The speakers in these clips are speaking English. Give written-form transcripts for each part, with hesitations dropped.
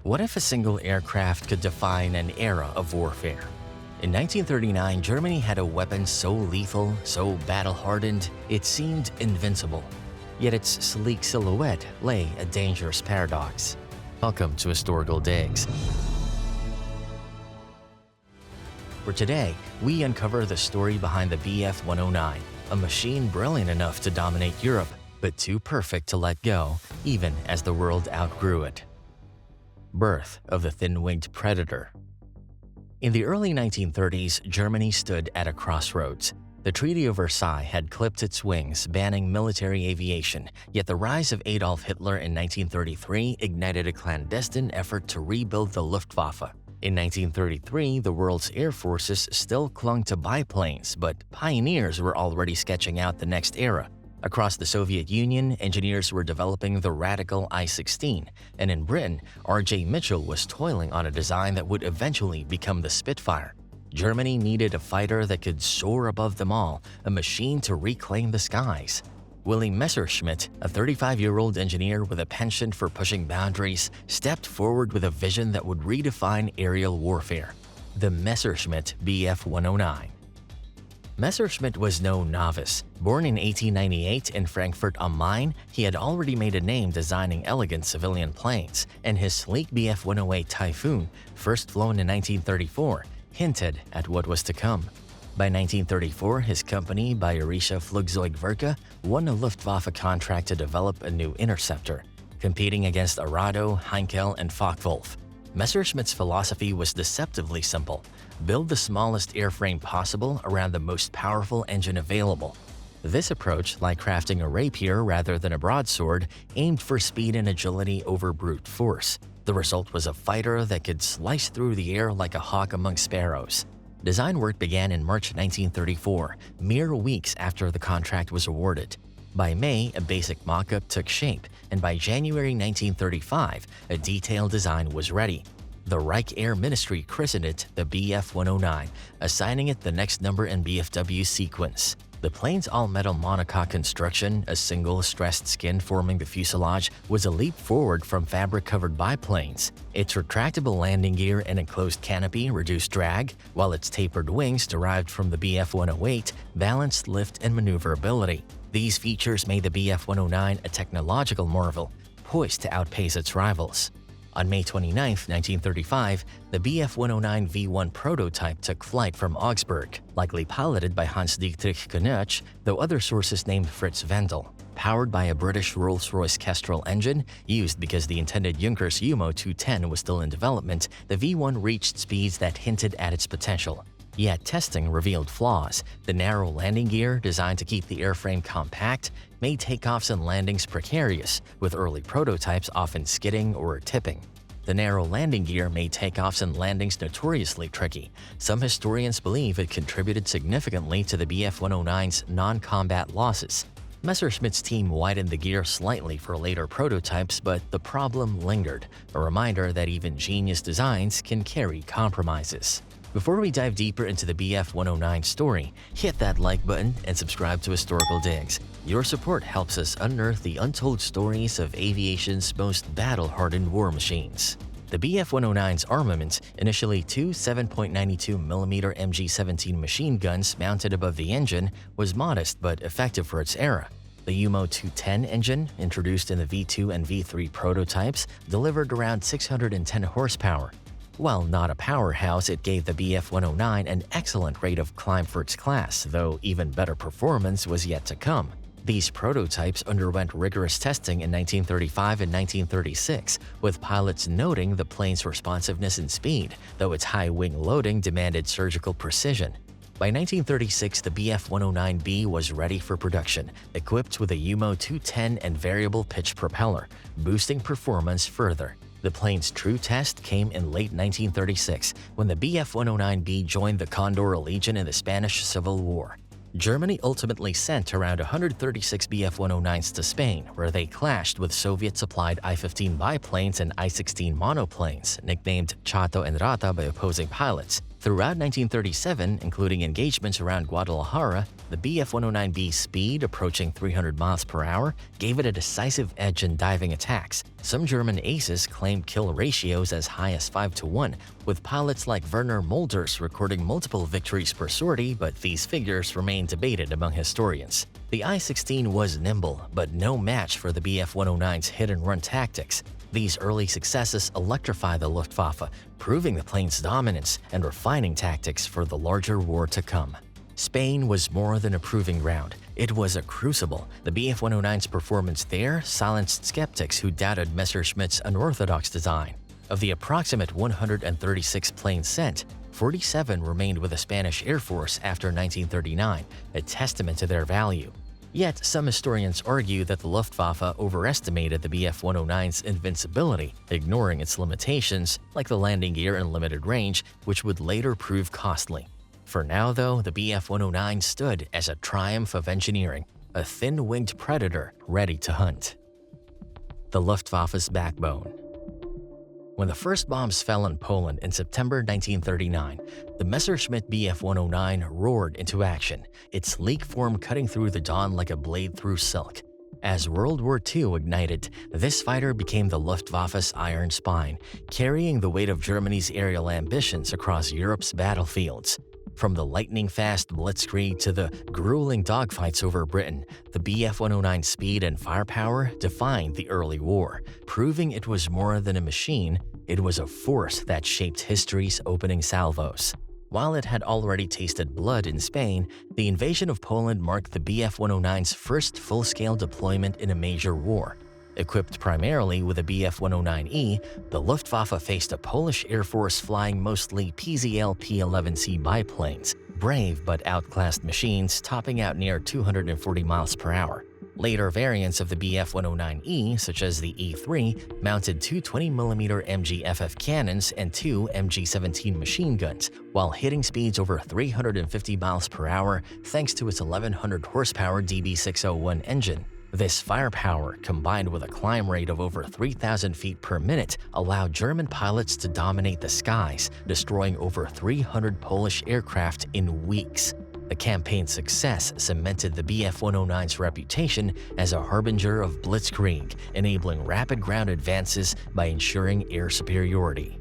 What if a single aircraft could define an era of warfare? In 1939, Germany had a weapon so lethal, so battle-hardened, it seemed invincible. Yet its sleek silhouette lay a dangerous paradox. Welcome to Historical Digs. For today, we uncover the story behind the Bf 109, a machine brilliant enough to dominate Europe, but too perfect to let go, even as the world outgrew it. Birth of the thin-winged Predator. In the early 1930s, Germany stood at a crossroads. The Treaty of Versailles had clipped its wings, banning military aviation, yet the rise of Adolf Hitler in 1933 ignited a clandestine effort to rebuild the Luftwaffe. In 1933, the world's air forces still clung to biplanes, but pioneers were already sketching out the next era. Across the Soviet Union, engineers were developing the radical I-16, and in Britain, R.J. Mitchell was toiling on a design that would eventually become the Spitfire. Germany needed a fighter that could soar above them all, a machine to reclaim the skies. Willy Messerschmitt, a 35-year-old engineer with a penchant for pushing boundaries, stepped forward with a vision that would redefine aerial warfare: the Messerschmitt Bf 109. Messerschmitt was no novice. Born in 1898 in Frankfurt am Main, he had already made a name designing elegant civilian planes, and his sleek Bf 108 Typhoon, first flown in 1934, hinted at what was to come. By 1934, his company, Bayerische Flugzeugwerke, won a Luftwaffe contract to develop a new interceptor, competing against Arado, Heinkel, and Focke-Wulf. Messerschmitt's philosophy was deceptively simple: build the smallest airframe possible around the most powerful engine available. This approach, like crafting a rapier rather than a broadsword, aimed for speed and agility over brute force. The result was a fighter that could slice through the air like a hawk among sparrows. Design work began in March 1934, mere weeks after the contract was awarded. By May, a basic mock-up took shape, and by January 1935, a detailed design was ready. The Reich Air Ministry christened it the Bf 109, assigning it the next number in BFW sequence. The plane's all-metal monocoque construction, a single stressed skin forming the fuselage, was a leap forward from fabric-covered biplanes. Its retractable landing gear and enclosed canopy reduced drag, while its tapered wings, derived from the Bf 108, balanced lift and maneuverability. These features made the Bf 109 a technological marvel, poised to outpace its rivals. On May 29, 1935, the Bf 109 V1 prototype took flight from Augsburg, likely piloted by Hans-Dietrich Knoetsch, though other sources named Fritz Wendel. Powered by a British Rolls-Royce Kestrel engine, used because the intended Junkers UMO 210 was still in development, the V1 reached speeds that hinted at its potential. Yet testing revealed flaws. The narrow landing gear, designed to keep the airframe compact, made takeoffs and landings precarious, with early prototypes often skidding or tipping. The narrow landing gear made takeoffs and landings notoriously tricky. Some historians believe it contributed significantly to the Bf 109's non-combat losses. Messerschmitt's team widened the gear slightly for later prototypes, but the problem lingered, a reminder that even genius designs can carry compromises. Before we dive deeper into the Bf 109 story, hit that like button and subscribe to Historical Digs. Your support helps us unearth the untold stories of aviation's most battle-hardened war machines. The Bf 109's armament, initially two 7.92mm MG-17 machine guns mounted above the engine, was modest but effective for its era. The UMO 210 engine, introduced in the V2 and V3 prototypes, delivered around 610 horsepower. While not a powerhouse, it gave the Bf 109 an excellent rate of climb for its class, though even better performance was yet to come. These prototypes underwent rigorous testing in 1935 and 1936, with pilots noting the plane's responsiveness and speed, though its high wing loading demanded surgical precision. By 1936, the Bf 109B was ready for production, equipped with a UMO 210 and variable pitch propeller, boosting performance further. The plane's true test came in late 1936, when the Bf 109B joined the Condor Legion in the Spanish Civil War. Germany ultimately sent around 136 Bf 109s to Spain, where they clashed with Soviet-supplied I-15 biplanes and I-16 monoplanes, nicknamed Chato and Rata by opposing pilots. Throughout 1937, including engagements around Guadalajara, the Bf-109B's speed, approaching 300 miles per hour, gave it a decisive edge in diving attacks. Some German aces claimed kill ratios as high as 5-to-1, with pilots like Werner Mulders recording multiple victories per sortie, but these figures remain debated among historians. The I-16 was nimble, but no match for the Bf-109's hit-and-run tactics. These early successes electrify the Luftwaffe, proving the plane's dominance and refining tactics for the larger war to come. Spain was more than a proving ground. It was a crucible. The Bf-109's performance there silenced skeptics who doubted Messerschmitt's unorthodox design. Of the approximate 136 planes sent, 47 remained with the Spanish Air Force after 1939, a testament to their value. Yet, some historians argue that the Luftwaffe overestimated the Bf-109's invincibility, ignoring its limitations, like the landing gear and limited range, which would later prove costly. For now, though, the Bf-109 stood as a triumph of engineering, a thin-winged predator ready to hunt. The Luftwaffe's backbone. When the first bombs fell in Poland in September 1939, the Messerschmitt Bf-109 roared into action, its sleek form cutting through the dawn like a blade through silk. As World War II ignited, this fighter became the Luftwaffe's iron spine, carrying the weight of Germany's aerial ambitions across Europe's battlefields. From the lightning-fast blitzkrieg to the grueling dogfights over Britain, the Bf-109's speed and firepower defined the early war, proving it was more than a machine, it was a force that shaped history's opening salvos. While it had already tasted blood in Spain, the invasion of Poland marked the Bf-109's first full-scale deployment in a major war. Equipped primarily with a Bf-109E, the Luftwaffe faced a Polish Air Force flying mostly PZL P-11C biplanes, brave but outclassed machines topping out near 240 miles per hour. Later variants of the Bf-109E, such as the E-3, mounted two 20mm MG-FF cannons and two MG-17 machine guns, while hitting speeds over 350 miles per hour thanks to its 1100 horsepower DB601 engine. This firepower, combined with a climb rate of over 3,000 feet per minute, allowed German pilots to dominate the skies, destroying over 300 Polish aircraft in weeks. The campaign's success cemented the Bf-109's reputation as a harbinger of blitzkrieg, enabling rapid ground advances by ensuring air superiority.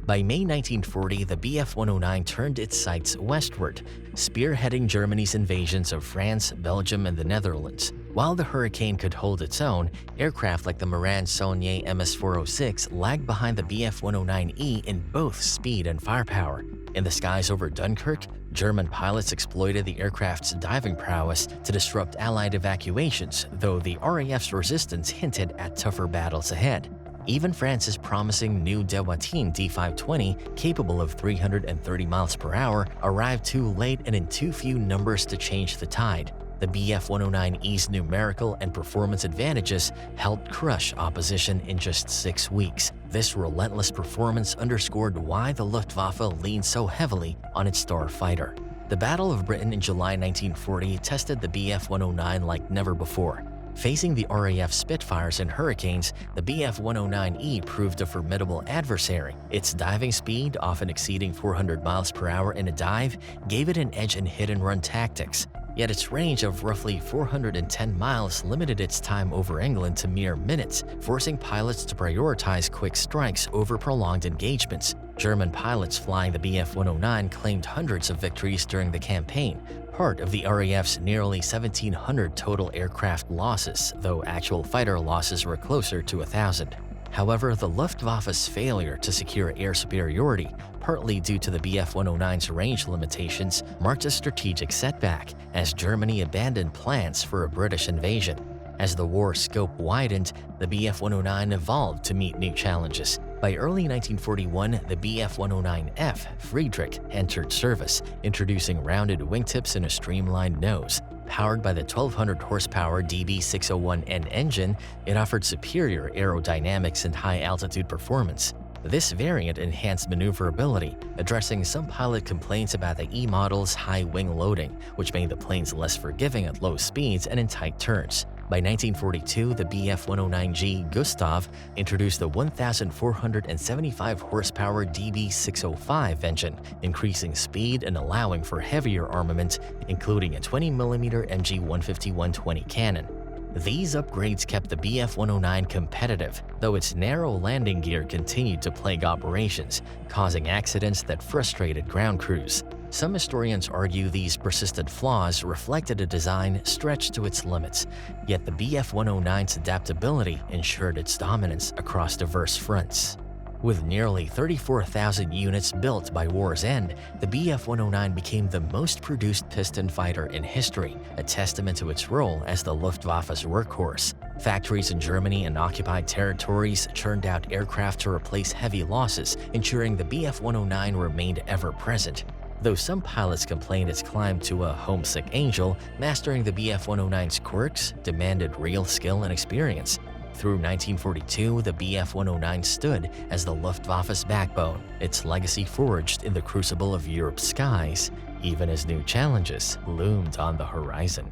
By May 1940, the Bf-109 turned its sights westward, spearheading Germany's invasions of France, Belgium, and the Netherlands. While the Hurricane could hold its own, aircraft like the Morane-Saulnier MS-406 lagged behind the Bf-109E in both speed and firepower. In the skies over Dunkirk, German pilots exploited the aircraft's diving prowess to disrupt Allied evacuations, though the RAF's resistance hinted at tougher battles ahead. Even France's promising new WWII D520, capable of 330 miles per hour, arrived too late and in too few numbers to change the tide. The Bf-109E's numerical and performance advantages helped crush opposition in just 6 weeks. This relentless performance underscored why the Luftwaffe leaned so heavily on its star fighter. The Battle of Britain in July 1940 tested the Bf-109 like never before. Facing the RAF Spitfires and Hurricanes, the Bf-109E proved a formidable adversary. Its diving speed, often exceeding 400 miles per hour in a dive, gave it an edge in hit-and-run tactics. Yet its range of roughly 410 miles limited its time over England to mere minutes, forcing pilots to prioritize quick strikes over prolonged engagements. German pilots flying the Bf-109 claimed hundreds of victories during the campaign, part of the RAF's nearly 1,700 total aircraft losses, though actual fighter losses were closer to 1,000. However, the Luftwaffe's failure to secure air superiority, partly due to the Bf-109's range limitations, marked a strategic setback as Germany abandoned plans for a British invasion. As the war's scope widened, the Bf-109 evolved to meet new challenges. By early 1941, the Bf-109F Friedrich entered service, introducing rounded wingtips and a streamlined nose. Powered by the 1,200 horsepower DB601N engine, it offered superior aerodynamics and high-altitude performance. This variant enhanced maneuverability, addressing some pilot complaints about the E model's high wing loading, which made the planes less forgiving at low speeds and in tight turns. By 1942, the Bf-109G Gustav introduced the 1,475 horsepower DB605 engine, increasing speed and allowing for heavier armament, including a 20mm MG-150-120 cannon. These upgrades kept the Bf-109 competitive, though its narrow landing gear continued to plague operations, causing accidents that frustrated ground crews. Some historians argue these persistent flaws reflected a design stretched to its limits, yet the Bf-109's adaptability ensured its dominance across diverse fronts. With nearly 34,000 units built by war's end, the Bf-109 became the most produced piston fighter in history, a testament to its role as the Luftwaffe's workhorse. Factories in Germany and occupied territories churned out aircraft to replace heavy losses, ensuring the Bf-109 remained ever-present. Though some pilots complained its climb to a homesick angel, mastering the Bf-109's quirks demanded real skill and experience. Through 1942, the Bf-109 stood as the Luftwaffe's backbone, its legacy forged in the crucible of Europe's skies, even as new challenges loomed on the horizon.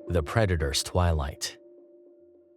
The Predator's Twilight.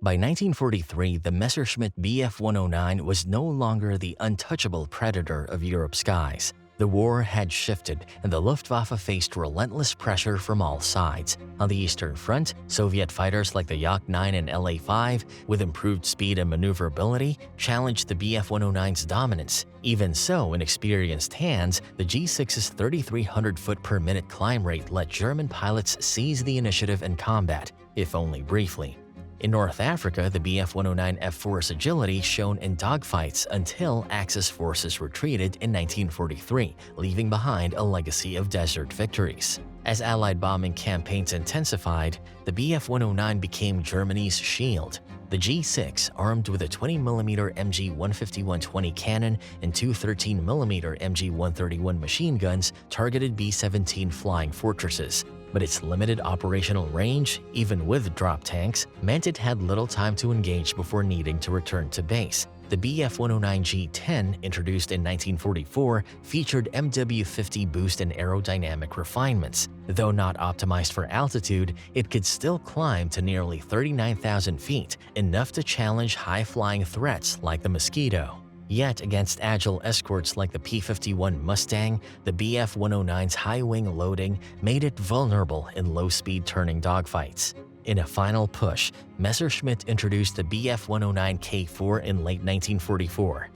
By 1943, the Messerschmitt Bf-109 was no longer the untouchable predator of Europe's skies. The war had shifted, and the Luftwaffe faced relentless pressure from all sides. On the Eastern Front, Soviet fighters like the Yak-9 and La-5, with improved speed and maneuverability, challenged the Bf-109's dominance. Even so, in experienced hands, the G6's 3,300 foot-per-minute climb rate let German pilots seize the initiative in combat, if only briefly. In North Africa, the Bf-109 F-Force agility shone in dogfights until Axis forces retreated in 1943, leaving behind a legacy of desert victories. As Allied bombing campaigns intensified, the Bf-109 became Germany's shield. The G6, armed with a 20mm MG-150-120 cannon and two 13mm MG-131 machine guns, targeted B-17 flying fortresses. But its limited operational range, even with drop tanks, meant it had little time to engage before needing to return to base. The Bf-109G-10, introduced in 1944, featured MW-50 boost and aerodynamic refinements. Though not optimized for altitude, it could still climb to nearly 39,000 feet, enough to challenge high-flying threats like the Mosquito. Yet, against agile escorts like the P-51 Mustang, the Bf-109's high-wing loading made it vulnerable in low-speed turning dogfights. In a final push, Messerschmitt introduced the Bf-109K4 in late 1944.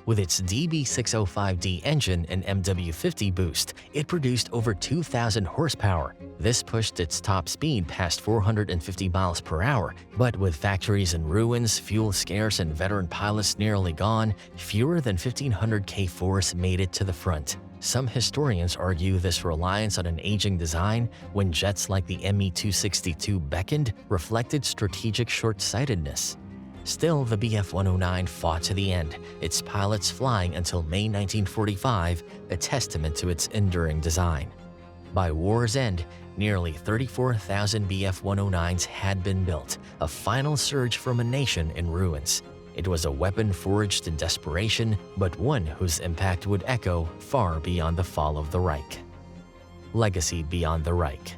With its DB605D engine and MW-50 boost, it produced over 2,000 horsepower. This pushed its top speed past 450 miles per hour, but with factories in ruins, fuel scarce, and veteran pilots nearly gone, fewer than 1,500 K4s made it to the front. Some historians argue this reliance on an aging design, when jets like the Me-262 beckoned, reflected strategic short-sightedness. Still, the Bf-109 fought to the end, its pilots flying until May 1945, a testament to its enduring design. By war's end, nearly 34,000 Bf-109s had been built, a final surge from a nation in ruins. It was a weapon forged in desperation, but one whose impact would echo far beyond the fall of the Reich. Legacy beyond the Reich.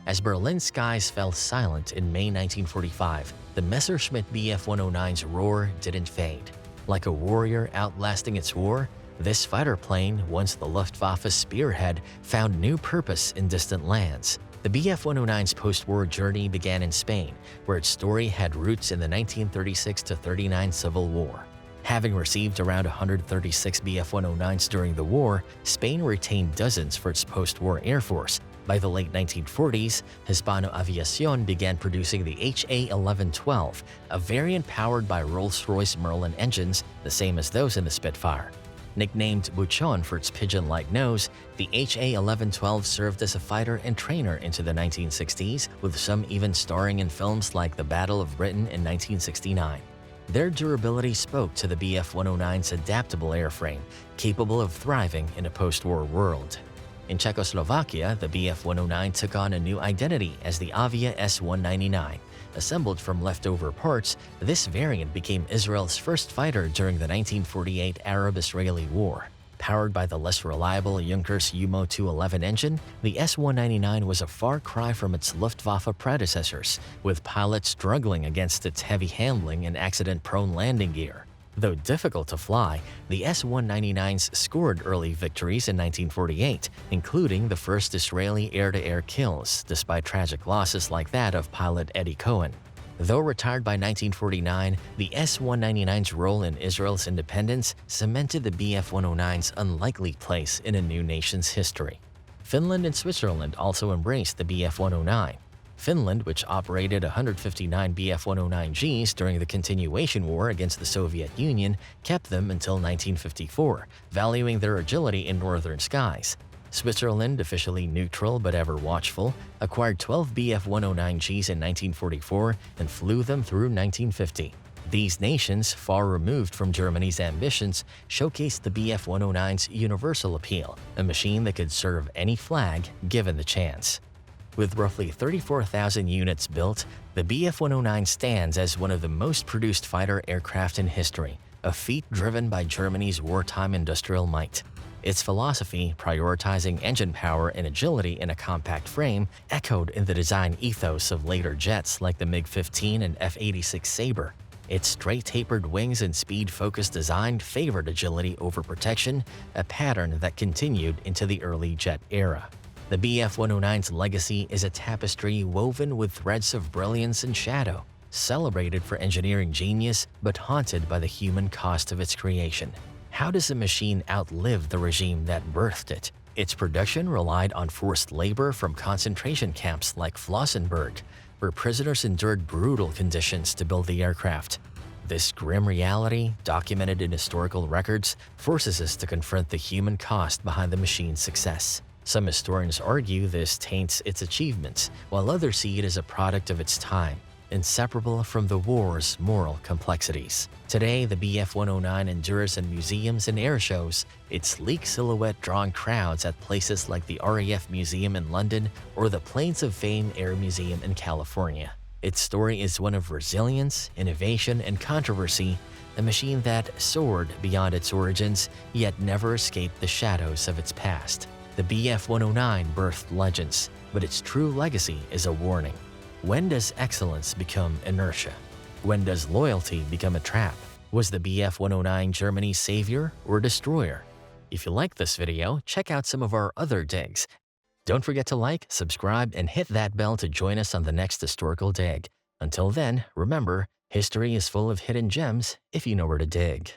As Berlin's skies fell silent in May 1945, the Messerschmitt Bf-109's roar didn't fade. Like a warrior outlasting its war, this fighter plane, once the Luftwaffe's spearhead, found new purpose in distant lands. The Bf-109's post-war journey began in Spain, where its story had roots in the 1936–39 Civil War. Having received around 136 Bf-109s during the war, Spain retained dozens for its post-war air force. By the late 1940s, Hispano Aviación began producing the HA-1112, a variant powered by Rolls-Royce Merlin engines, the same as those in the Spitfire. Nicknamed Buchon for its pigeon-like nose, the HA-1112 served as a fighter and trainer into the 1960s, with some even starring in films like The Battle of Britain in 1969. Their durability spoke to the Bf-109's adaptable airframe, capable of thriving in a post-war world. In Czechoslovakia, the Bf-109 took on a new identity as the Avia S-199. Assembled from leftover parts, this variant became Israel's first fighter during the 1948 Arab-Israeli War. Powered by the less reliable Junkers UMO 211 engine, the S-199 was a far cry from its Luftwaffe predecessors, with pilots struggling against its heavy handling and accident-prone landing gear. Though difficult to fly, the S-199s scored early victories in 1948, including the first Israeli air-to-air kills, despite tragic losses like that of pilot Eddie Cohen. Though retired by 1949, the S-199's role in Israel's independence cemented the Bf-109's unlikely place in a new nation's history. Finland and Switzerland also embraced the Bf-109. Finland, which operated 159 Bf-109Gs during the continuation war against the Soviet Union, kept them until 1954, valuing their agility in northern skies. Switzerland, officially neutral but ever watchful, acquired 12 Bf-109Gs in 1944 and flew them through 1950. These nations, far removed from Germany's ambitions, showcased the Bf-109's universal appeal, a machine that could serve any flag given the chance. With roughly 34,000 units built, the Bf-109 stands as one of the most produced fighter aircraft in history, a feat driven by Germany's wartime industrial might. Its philosophy, prioritizing engine power and agility in a compact frame, echoed in the design ethos of later jets like the MiG-15 and F-86 Sabre. Its straight-tapered wings and speed-focused design favored agility over protection, a pattern that continued into the early jet era. The Bf-109's legacy is a tapestry woven with threads of brilliance and shadow, celebrated for engineering genius but haunted by the human cost of its creation. How does a machine outlive the regime that birthed it? Its production relied on forced labor from concentration camps like Flossenburg, where prisoners endured brutal conditions to build the aircraft. This grim reality, documented in historical records, forces us to confront the human cost behind the machine's success. Some historians argue this taints its achievements, while others see it as a product of its time, inseparable from the war's moral complexities. Today, the Bf-109 endures in museums and air shows, its sleek silhouette drawing crowds at places like the RAF Museum in London or the Planes of Fame Air Museum in California. Its story is one of resilience, innovation, and controversy, a machine that soared beyond its origins, yet never escaped the shadows of its past. The Bf-109 birthed legends, but its true legacy is a warning. When does excellence become inertia? When does loyalty become a trap? Was the Bf-109 Germany's savior or destroyer? If you like this video, check out some of our other digs. Don't forget to like, subscribe, and hit that bell to join us on the next historical dig. Until then, remember, history is full of hidden gems if you know where to dig.